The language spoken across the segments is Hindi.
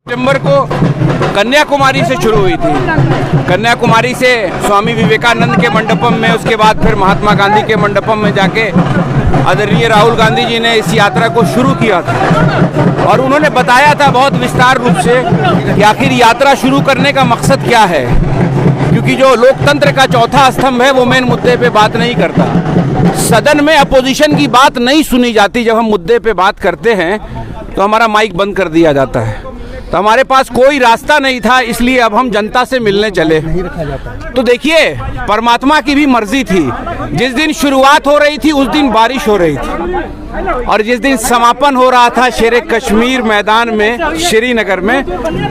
सितंबर को कन्याकुमारी से शुरू हुई थी। कन्याकुमारी से स्वामी विवेकानंद के मंडपम में, उसके बाद फिर महात्मा गांधी के मंडपम में जाके आदरणीय राहुल गांधी जी ने इस यात्रा को शुरू किया था और उन्होंने बताया था बहुत विस्तार रूप से कि आखिर यात्रा शुरू करने का मकसद क्या है, क्योंकि जो लोकतंत्र का चौथा स्तंभ है वो मेन मुद्दे पे बात नहीं करता। सदन में अपोजिशन की बात नहीं सुनी जाती। जब हम मुद्दे पे बात करते हैं तो हमारा माइक बंद कर दिया जाता है। तो हमारे पास कोई रास्ता नहीं था, इसलिए अब हम जनता से मिलने चले। तो देखिए, परमात्मा की भी मर्जी थी। जिस दिन शुरुआत हो रही थी उस दिन बारिश हो रही थी और जिस दिन समापन हो रहा था शेरे कश्मीर मैदान में, श्रीनगर में,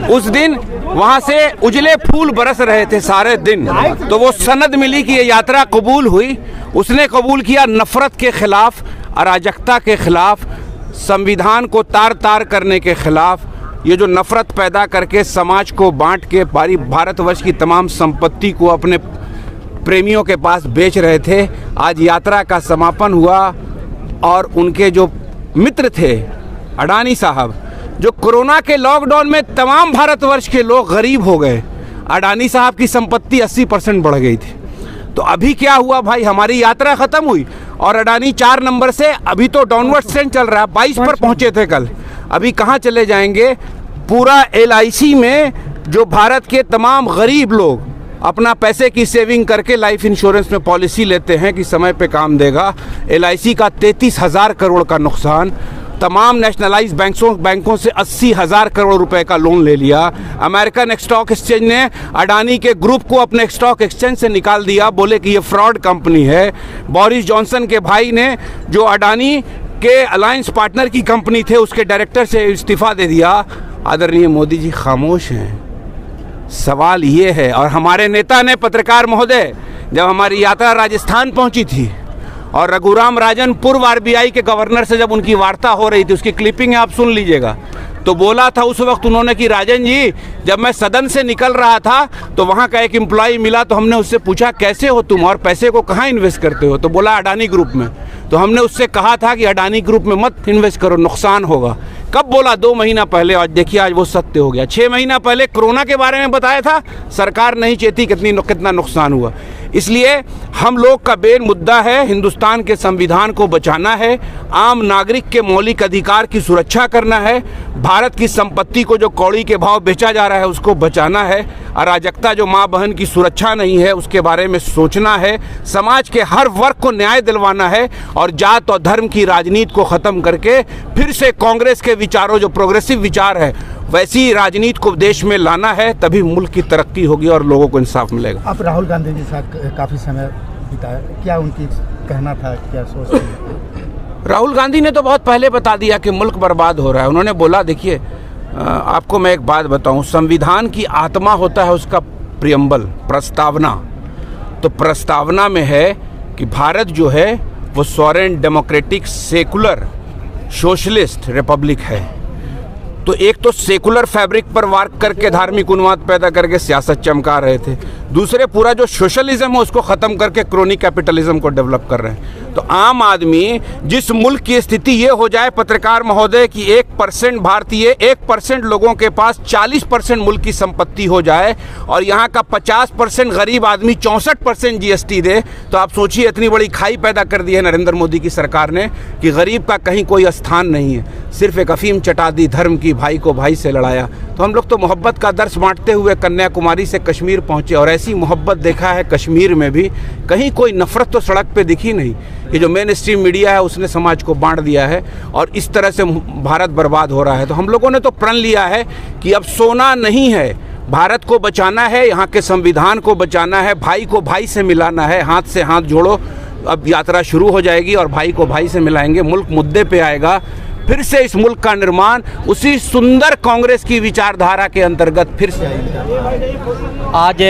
उस दिन वहां से उजले फूल बरस रहे थे सारे दिन। तो वो सनद मिली कि ये यात्रा कबूल हुई। उसने कबूल किया नफरत के खिलाफ, अराजकता के खिलाफ, संविधान को तार तार करने के खिलाफ। ये जो नफरत पैदा करके समाज को बांट के भारतवर्ष की तमाम संपत्ति को अपने प्रेमियों के पास बेच रहे थे, आज यात्रा का समापन हुआ और उनके जो मित्र थे अडानी साहब, जो कोरोना के लॉकडाउन में तमाम भारतवर्ष के लोग गरीब हो गए, अडानी साहब की संपत्ति 80% बढ़ गई थी। तो अभी क्या हुआ भाई, हमारी यात्रा खत्म हुई और अडानी 4 नंबर से अभी तो डाउनवर्ड ट्रेंड चल रहा है। 22 पर पहुंचे थे कल, अभी कहाँ चले जाएंगे। पूरा LIC में जो भारत के तमाम गरीब लोग अपना पैसे की सेविंग करके लाइफ इंश्योरेंस में पॉलिसी लेते हैं कि समय पे काम देगा, LIC का 33,000 करोड़ का नुकसान। तमाम नेशनलाइज बैंकों से 80,000 करोड़ रुपए का लोन ले लिया। अमेरिकन स्टॉक एक्सचेंज ने अडानी के ग्रुप को अपने स्टॉक एक्सचेंज से निकाल दिया, बोले कि ये फ्रॉड कंपनी है। बोरिस जॉनसन के भाई ने, जो अडानी के अलायंस पार्टनर की कंपनी थे, उसके डायरेक्टर से इस्तीफा दे दिया। आदरणीय मोदी जी खामोश हैं। सवाल ये है, और हमारे नेता ने, पत्रकार महोदय, जब हमारी यात्रा राजस्थान पहुंची थी और रघुराम राजन पूर्व RBI के गवर्नर से जब उनकी वार्ता हो रही थी, उसकी क्लिपिंग आप सुन लीजिएगा, तो बोला था उस वक्त उन्होंने कि राजन जी, जब मैं सदन से निकल रहा था तो वहाँ का एक एम्प्लॉय मिला, तो हमने उससे पूछा कैसे हो तुम और पैसे को कहाँ इन्वेस्ट करते हो, तो बोला अडानी ग्रुप में। तो हमने उससे कहा था कि अडानी ग्रुप में मत इन्वेस्ट करो, नुकसान होगा। कब बोला? 2 महीना पहले। और देखिए आज वो सत्य हो गया। 6 महीना पहले कोरोना के बारे में बताया था, सरकार नहीं चेती कितना नुकसान हुआ। इसलिए हम लोग का मेन मुद्दा है हिंदुस्तान के संविधान को बचाना है, आम नागरिक के मौलिक अधिकार की सुरक्षा करना है, भारत की संपत्ति को जो कौड़ी के भाव बेचा जा रहा है उसको बचाना है, अराजकता जो माँ बहन की सुरक्षा नहीं है उसके बारे में सोचना है, समाज के हर वर्ग को न्याय दिलवाना है और जात और धर्म की राजनीति को ख़त्म करके फिर से कांग्रेस के विचारों, जो प्रोग्रेसिव विचार है, वैसी राजनीति को देश में लाना है। तभी मुल्क की तरक्की होगी और लोगों को इंसाफ मिलेगा। आप राहुल गांधी जी के साथ काफ़ी समय बिताया, क्या उनकी कहना था, क्या सोच थी? राहुल गांधी ने तो बहुत पहले बता दिया कि मुल्क बर्बाद हो रहा है। उन्होंने बोला, देखिए आपको मैं एक बात बताऊं, संविधान की आत्मा होता है उसका प्रियम्बल, प्रस्तावना। तो प्रस्तावना में है कि भारत जो है वो sovereign, democratic, secular, socialist Republic है। तो एक तो सेकुलर फैब्रिक पर वार करके धार्मिक उन्माद पैदा करके सियासत चमका रहे थे, दूसरे पूरा जो सोशलिज्म है उसको ख़त्म करके क्रोनी कैपिटलिज्म को डेवलप कर रहे हैं। तो आम आदमी, जिस मुल्क की स्थिति ये हो जाए पत्रकार महोदय कि 1% भारतीय, 1% लोगों के पास 40% मुल्क की संपत्ति हो जाए और यहाँ का 50% गरीब आदमी 64% GST दे, तो आप सोचिए इतनी बड़ी खाई पैदा कर दी है नरेंद्र मोदी की सरकार ने कि गरीब का कहीं कोई स्थान नहीं है। सिर्फ एक अफीम चटा दी, धर्म की, भाई को भाई से लड़ाया। तो हम लोग तो मोहब्बत का दर्स बांटते हुए कन्याकुमारी से कश्मीर पहुँचे और ऐसी मोहब्बत देखा है कश्मीर में भी, कहीं कोई नफरत तो सड़क पे दिखी नहीं। ये जो मेन स्ट्रीम मीडिया है उसने समाज को बांट दिया है और इस तरह से भारत बर्बाद हो रहा है। तो हम लोगों ने तो प्रण लिया है कि अब सोना नहीं है, भारत को बचाना है, यहाँ के संविधान को बचाना है, भाई को भाई से मिलाना है। हाथ से हाथ जोड़ो, अब यात्रा शुरू हो जाएगी और भाई को भाई से मिलाएंगे, मुल्क मुद्दे पे आएगा। फिर से इस मुल्क का निर्माण उसी सुंदर कांग्रेस की विचारधारा के अंतर्गत फिर से। आज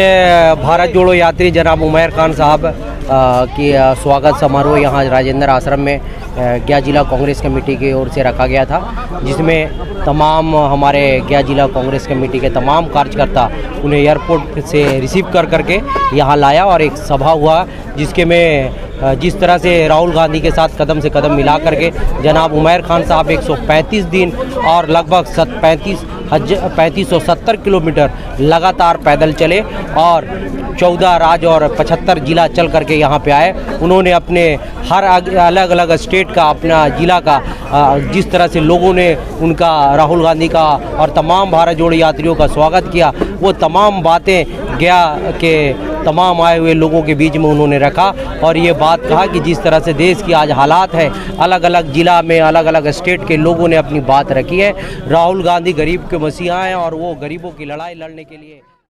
भारत जोड़ो यात्री जनाब उमैर खान साहब की स्वागत समारोह यहाँ राजेंद्र आश्रम में गया जिला कांग्रेस कमेटी की ओर से रखा गया था, जिसमें तमाम हमारे गया जिला कांग्रेस कमेटी के तमाम कार्यकर्ता उन्हें एयरपोर्ट से रिसीव कर करके यहाँ लाया और एक सभा हुआ, जिसके में जिस तरह से राहुल गांधी के साथ कदम से कदम मिला करके जनाब उमैर खान साहब 135 दिन और लगभग 35 3570 किलोमीटर लगातार पैदल चले और 14 राज्य और 75 जिला चल करके यहाँ पे आए। उन्होंने अपने हर अलग अलग स्टेट का, अपना जिला का, जिस तरह से लोगों ने उनका, राहुल गांधी का और तमाम भारत जोड़ो यात्रियों का स्वागत किया, वो तमाम बातें गया के तमाम आए हुए लोगों के बीच में उन्होंने रखा और ये बात कहा कि जिस तरह से देश की आज हालात है, अलग अलग जिला में अलग अलग स्टेट के लोगों ने अपनी बात रखी है। राहुल गांधी गरीब के मसीहा हैं और वो गरीबों की लड़ाई लड़ने के लिए